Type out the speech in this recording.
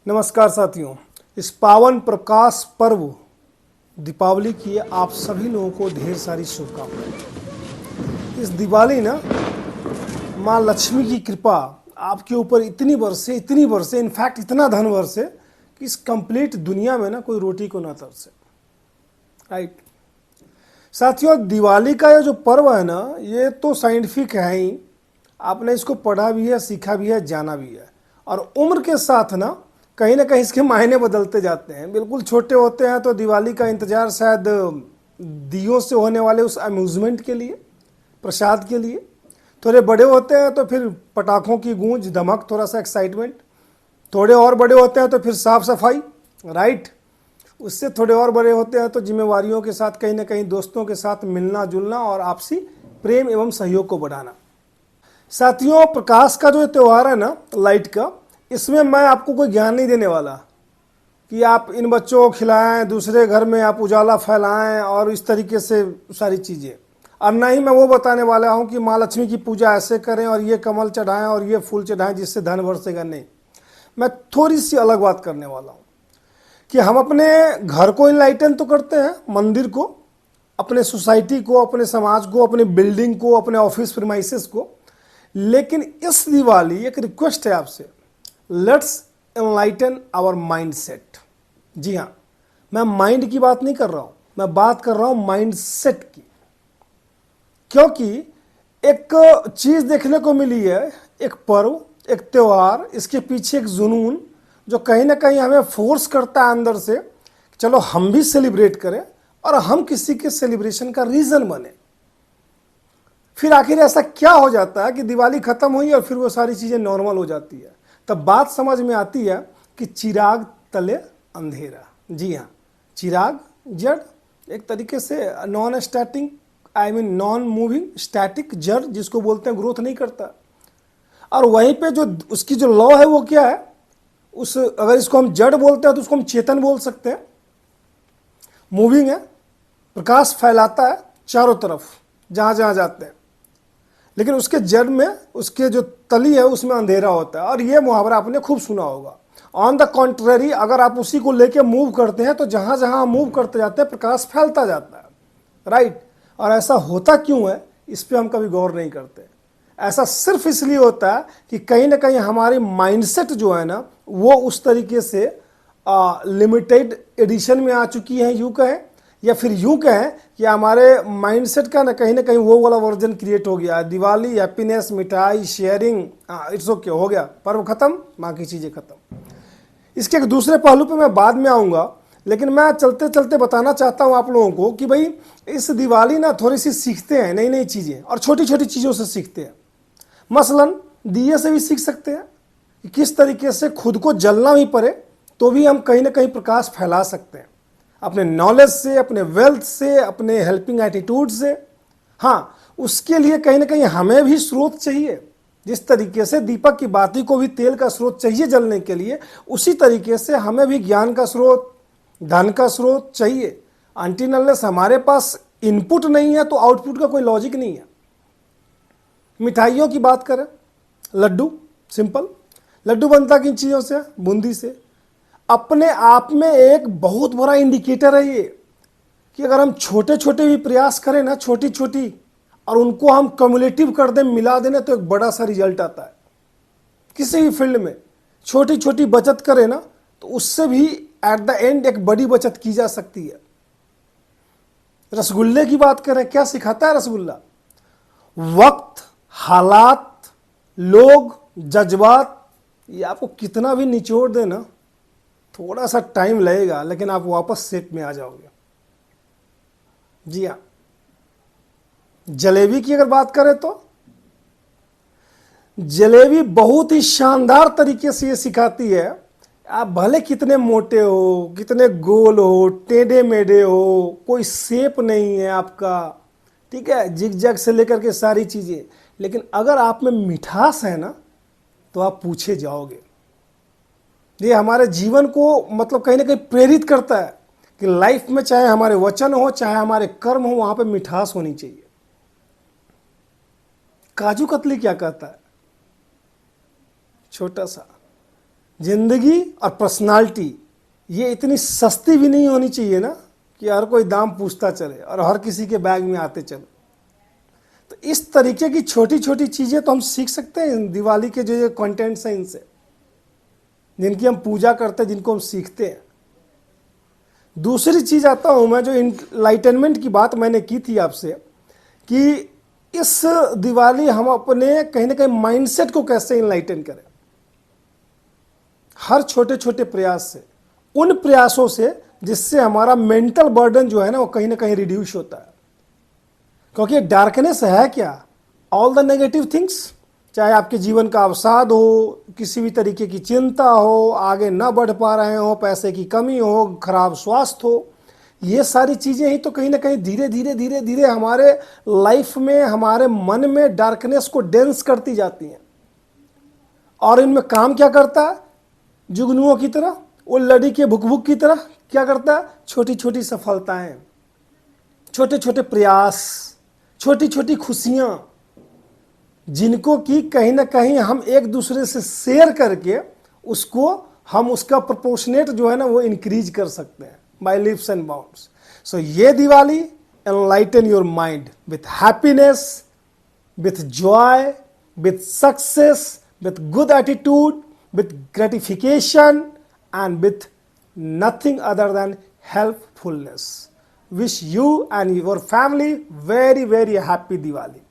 नमस्कार साथियों, इस पावन प्रकाश पर्व दीपावली की आप सभी लोगों को ढेर सारी शुभकामनाएं। इस दिवाली ना माँ लक्ष्मी की कृपा आपके ऊपर इतनी बरसे इनफैक्ट इतना धन बरसे कि इस कंप्लीट दुनिया में ना कोई रोटी को ना तरसे। राइट साथियों, दिवाली का ये जो पर्व है ना, ये तो साइंटिफिक है ही। आपने इसको पढ़ा भी है, सीखा भी है, जाना भी है। और उम्र के साथ ना कहीं इसके मायने बदलते जाते हैं। बिल्कुल छोटे होते हैं तो दिवाली का इंतज़ार शायद दियों से होने वाले उस अम्यूज़मेंट के लिए, प्रसाद के लिए। थोड़े बड़े होते हैं तो फिर पटाखों की गूंज, धमक, थोड़ा सा एक्साइटमेंट। थोड़े और बड़े होते हैं तो फिर साफ सफाई। राइट, उससे थोड़े और बड़े होते हैं तो जिम्मेवारियों के साथ कहीं ना कहीं दोस्तों के साथ मिलना जुलना और आपसी प्रेम एवं सहयोग को बढ़ाना। साथियों, प्रकाश का जो त्यौहार है ना, लाइट का, इसमें मैं आपको कोई ज्ञान नहीं देने वाला कि आप इन बच्चों को खिलाएं, दूसरे घर में आप उजाला फैलाएं और इस तरीके से सारी चीज़ें। और ना ही मैं वो बताने वाला हूं कि माँ लक्ष्मी की पूजा ऐसे करें और ये कमल चढ़ाएं और ये फूल चढ़ाएं जिससे धन बरसेगा। नहीं, मैं थोड़ी सी अलग बात करने वाला हूँ कि हम अपने घर को इनलाइटन तो करते हैं, मंदिर को, अपने सोसाइटी को, अपने समाज को, अपने बिल्डिंग को, अपने ऑफिस प्रीमाइसेस को। लेकिन इस दिवाली एक रिक्वेस्ट है आपसे, let's enlighten our mindset. जी हाँ, मैं माइंड की बात नहीं कर रहा हूं, मैं बात कर रहा हूं माइंड सेट की। क्योंकि एक चीज देखने को मिली है, एक पर्व, एक त्यौहार, इसके पीछे एक जुनून जो कहीं ना कहीं हमें फोर्स करता है अंदर से, चलो हम भी सेलिब्रेट करें और हम किसी के सेलिब्रेशन का रीजन बने। फिर आखिर ऐसा क्या हो जाता है कि दिवाली खत्म हुई और फिर वो सारी चीजें नॉर्मल हो जाती है। तब बात समझ में आती है कि चिराग तले अंधेरा। जी हाँ, चिराग जड़, एक तरीके से non static, non moving static जड़, जिसको बोलते हैं ग्रोथ नहीं करता। और वहीं पे जो उसकी जो लॉ है वो क्या है, उस अगर इसको हम जड़ बोलते हैं तो उसको हम चेतन बोल सकते हैं। मूविंग है, प्रकाश फैलाता है चारों तरफ जहां जहां जाते हैं, लेकिन उसके जड़ में, उसके जो तली है उसमें अंधेरा होता है। और ये मुहावरा आपने खूब सुना होगा। ऑन द कॉन्ट्ररी, अगर आप उसी को लेके मूव करते हैं तो जहां जहां मूव करते जाते हैं प्रकाश फैलता जाता है। राइट, और ऐसा होता क्यों है इस पे हम कभी गौर नहीं करते। ऐसा सिर्फ इसलिए होता है कि कहीं ना कहीं हमारी माइंडसेट जो है ना, वो उस तरीके से लिमिटेड एडिशन में आ चुकी है, यूं कहें, या फिर यूं कहें कि हमारे माइंडसेट का ना कहीं वो वाला वर्जन क्रिएट हो गया। दिवाली, हैप्पीनेस, मिठाई, शेयरिंग, इट्स ओके, हो गया, पर्व खत्म, बाकी चीज़ें खत्म। इसके एक दूसरे पहलू पे मैं बाद में आऊँगा, लेकिन मैं चलते चलते बताना चाहता हूँ आप लोगों को कि भाई इस दिवाली ना थोड़ी सी सीखते हैं नई नई चीज़ें, और छोटी छोटी चीज़ों से सीखते हैं। मसलन दिए से भी सीख सकते हैं कि किस तरीके से खुद को जलना भी पड़े तो भी हम कहीं ना कहीं प्रकाश फैला सकते हैं, अपने नॉलेज से, अपने वेल्थ से, अपने हेल्पिंग एटीट्यूड से। हाँ, उसके लिए कहीं ना कहीं हमें भी स्रोत चाहिए। जिस तरीके से दीपक की बाती को भी तेल का स्रोत चाहिए जलने के लिए, उसी तरीके से हमें भी ज्ञान का स्रोत, धन का स्रोत चाहिए। अनटिल अनलेस हमारे पास इनपुट नहीं है तो आउटपुट का कोई लॉजिक नहीं है। मिठाइयों की बात करें, लड्डू, सिंपल लड्डू बनता किन चीज़ों से? बूंदी से। अपने आप में एक बहुत बड़ा इंडिकेटर है ये कि अगर हम छोटे छोटे भी प्रयास करें ना, छोटी छोटी, और उनको हम कम्युलेटिव कर दें, मिला दें, तो एक बड़ा सा रिजल्ट आता है। किसी भी फील्ड में छोटी छोटी बचत करें ना तो उससे भी एट द एंड एक बड़ी बचत की जा सकती है। रसगुल्ले की बात करें, क्या सिखाता है रसगुल्ला? वक्त, हालात, लोग, जज्बात, ये आपको कितना भी निचोड़ दे ना, थोड़ा सा टाइम लगेगा लेकिन आप वापस सेट में आ जाओगे। जी हाँ, जलेबी की अगर बात करें तो जलेबी बहुत ही शानदार तरीके से ये सिखाती है, आप भले कितने मोटे हो, कितने गोल हो, टेढ़े मेढ़े हो, कोई शेप नहीं है आपका, ठीक है, जिगजैग से लेकर के सारी चीज़ें, लेकिन अगर आप में मिठास है ना तो आप पूछे जाओगे। ये हमारे जीवन को मतलब कहीं ना कहीं प्रेरित करता है कि लाइफ में चाहे हमारे वचन हो, चाहे हमारे कर्म हो, वहां पे मिठास होनी चाहिए। काजू कतली क्या कहता है? छोटा सा जिंदगी और पर्सनालिटी ये इतनी सस्ती भी नहीं होनी चाहिए ना कि हर कोई दाम पूछता चले और हर किसी के बैग में आते चले। तो इस तरीके की छोटी छोटी चीज़ें तो हम सीख सकते हैं दिवाली के जो ये कंटेंट्स हैं इनसे, जिनकी हम पूजा करते हैं, जिनको हम सीखते हैं। दूसरी चीज़ आता हूँ मैं, जो इनलाइटनमेंट की बात मैंने की थी आपसे कि इस दिवाली हम अपने कहीं ना कहीं माइंडसेट को कैसे इनलाइटन करें। हर छोटे छोटे प्रयास से, उन प्रयासों से जिससे हमारा मेंटल बर्डन जो है ना वो कहीं ना कहीं रिड्यूस होता है। क्योंकि डार्कनेस है क्या? ऑल द नेगेटिव थिंग्स, चाहे आपके जीवन का अवसाद हो, किसी भी तरीके की चिंता हो, आगे ना बढ़ पा रहे हो, पैसे की कमी हो, खराब स्वास्थ्य हो, ये सारी चीज़ें ही तो कहीं ना कहीं धीरे धीरे धीरे धीरे हमारे लाइफ में, हमारे मन में डार्कनेस को डेंस करती जाती हैं। और इनमें काम क्या करता है? जुगनुओं की तरह, वो लड़ी के भुक भुक की तरह क्या करता है? छोटी छोटी सफलताएं, छोटे छोटे प्रयास, छोटी छोटी खुशियां, जिनको कि कहीं ना कहीं हम एक दूसरे से शेयर करके उसको हम उसका प्रोपोर्शनेट जो है ना वो इंक्रीज कर सकते हैं बाय लीप्स एंड बाउंड्स। सो ये Diwali enlighten your mind with happiness, with joy, with success, with good attitude, with gratification, and with nothing other than helpfulness. Wish you and your family very, very happy Diwali.